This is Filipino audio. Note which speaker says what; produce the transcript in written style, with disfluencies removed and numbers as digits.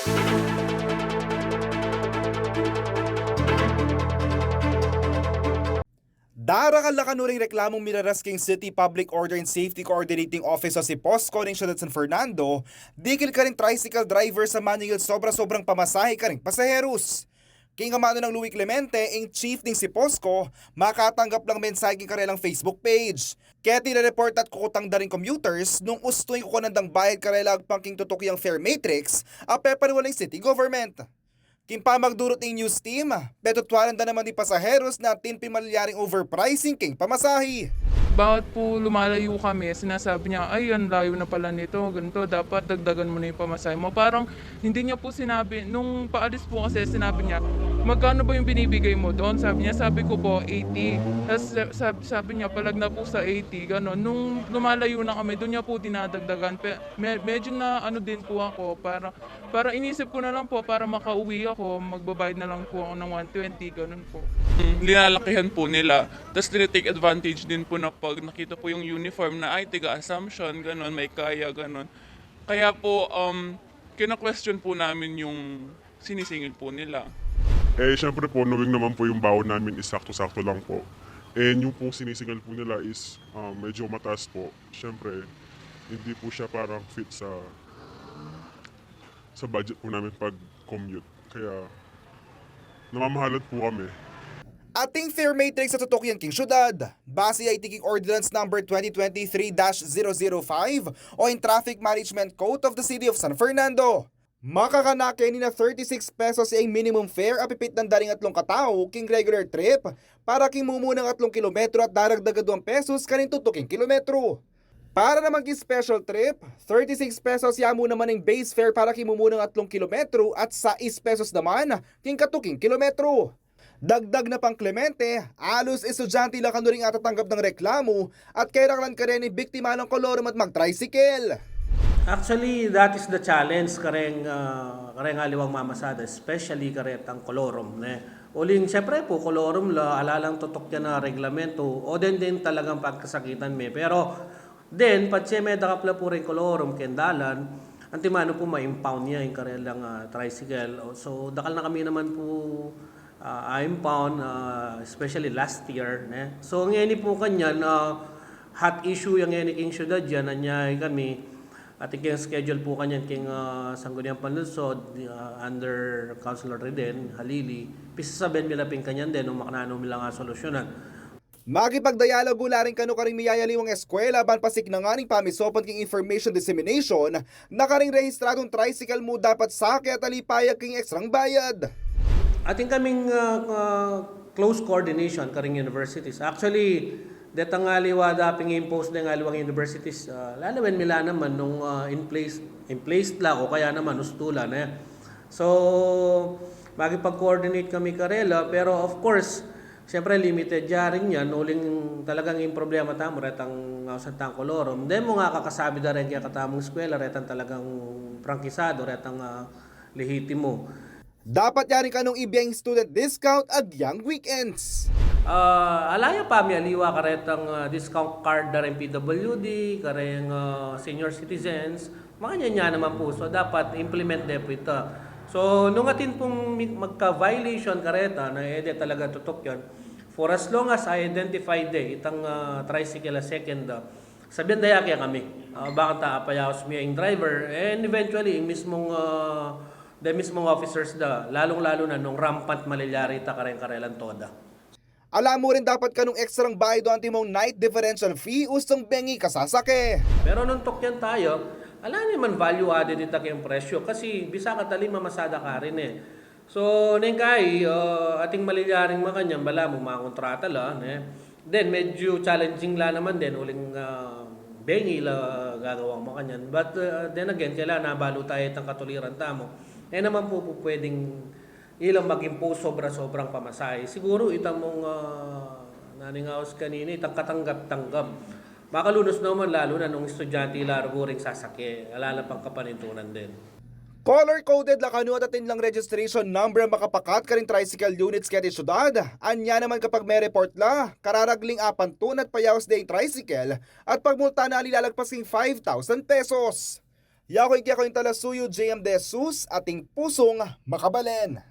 Speaker 1: Darakal na kanuring reklamong Mirarasking City Public Order and Safety Coordinating Office o si POSCO ng Ciudad San Fernando, dikil ka rin tricycle driver sa Maningil sobra-sobrang pamasahe ka rin pasaheros. Kingamano ng Louie Clemente, ang chief ng si POSCO, makatanggap lang mensahe king karelang Facebook page. Kaya tinareport at kukutang da rin commuters nung ustoy kukunandang bayad karelang pangking tutok yung fare matrix a pepariwalang city government. Kimpa magdurot ng news team, petutwaran da naman di pasaheros na tinpimalyaring overpricing king pamasahi.
Speaker 2: Bakit po lumalayo kami, sinasabi niya, ay, ang layo na pala nito, ganito, dapat dagdagan mo na yung pamasahe mo. Parang hindi niya po sinabi, nung paalis po kasi sinabi niya, magkano ba yung binibigay mo doon? Sabi ko po, 80. Tapos sabi niya, palag na po sa 80, gano'n. Nung lumalayo na kami, doon niya po dinadagdagan. Medyo na ano din po ako, para inisip ko na lang po, para makauwi ako, magbabayad na lang po ako ng 120, gano'n po. Linalakihan po nila, tapos tinitake advantage din po na pag nakita po yung uniform na ay tiga Assumption, gano'n, may kaya, gano'n. Kaya po, kina-question po namin yung sinisingil po nila.
Speaker 3: Syempre po, knowing naman po yung bawon namin is sakto-sakto lang po. And yung pong sinisingal po nila is medyo mataas po. Syempre, hindi po siya parang fit sa budget po namin pag commute. Kaya, namamahalan po kami.
Speaker 1: Ating fare matrix sa tutok yan king syudad. Base ay tiging Ordinance Number 2023-005 o in Traffic Management Code of the City of San Fernando. Makakanake ni na 36 pesos ang minimum fare apipit ng daring atlong katao king regular trip para king mumunang 3 kilometro at daragdaga 2 pesos kanin tutuking kilometro. Para naman king special trip, 36 pesos yamu naman ang base fare para king mumunang 3 kilometro at 6 pesos naman king katuking kilometro. Dagdag na pang Clemente, alos estudyante lang kanuring atatanggap ng reklamo at kailangan ka rin biktima ng kolorum at mag-tricycle.
Speaker 4: Actually, that is the challenge kareng aliwang mamasada, especially karet ang kolorum. Uling, siyempre po, kolorum la, alalang tutok yan na reglamento, o din talagang pagkasakitan may. Pero, then, patse may dakapla po rin kolorum, kendalan, antimano po ma-impound niya yung karelang tricycle. So, dakal na kami naman po impound, especially last year. So, ngayon po kanyan, hot issue yung ngayon king syudad yan, anyay kami, at iking schedule po kanyan king Sangguniang Panlunsod under Councilor Reden, Halili, pisasabihin nila ping kanyan din, nung makanano nila nga solusyonan.
Speaker 1: Makipagdialog ula rin kanu karing miyayaliwang eskwela ban pasik na nga ning pamisopan king information dissemination na karing rehistradong tricycle mo dapat sakit at alipayag king ekstrang bayad.
Speaker 4: Ating kaming close coordination karing universities. Actually, detang aliwa daping impose ng aliwang universities, lalawin nila naman nung in place la o kaya naman ustulan. So, makipag-coordinate kami karela, pero of course, siyempre limited rin yan, uling talagang yung problema tamo, retang santang kolorum. Then mo nga kakasabi na rin kaya katamong eskwela, retang talagang prangkisado, retang lehitimo.
Speaker 1: Dapat yarin kanong ibiyang student discount ag young weekends.
Speaker 4: Alaya pa mi aliwa karetang discount card na rin PWD, kareng senior citizens, mga niya naman po. So dapat implement din po ito. So nung atin pong magka-violation kareta na talaga tutok yan, for as long as I identify itang tricycle second, sabihan daya kaya kami. Bakit apayaos mi ang driver and eventually yung mismong mismong officers lalong-lalo na nung rampant malalyari ta karelang toda.
Speaker 1: Alam mo rin dapat kanong ekstrang bayad doon timong night differential fee usong bengi kasasake.
Speaker 4: Pero nung tokyan tayo, ala naman value added ita kayong presyo kasi bisa ka tali mamasada ka rin So, nengkay, ating malilyaring makanyang bala mo mga kontrata la. Then, medyo challenging la naman din, uling bengi la gagawang makanyan. But then again, kailangan nabalo tayo itang katuliran tamo. Naman po pwedeng ilang mag-impose sobrang pamasahe. Siguro itang mong naningaos kanina, itang katanggap-tanggap. Makalunos naman lalo na nung estudyante ilaruguring sasakye. Alala pang kapanintunan din.
Speaker 1: Color-coded la kanu at atin lang registration number makapakat ka rin tricycle units kaya syudad. Anya naman kapag may report la, kararagling apan tunat payawas na yung tricycle at pagmulta na lilalagpas ng 5,000 pesos. Yakoy kaya ko yung talasuyo, JM De Jesus, ating pusong makabalen.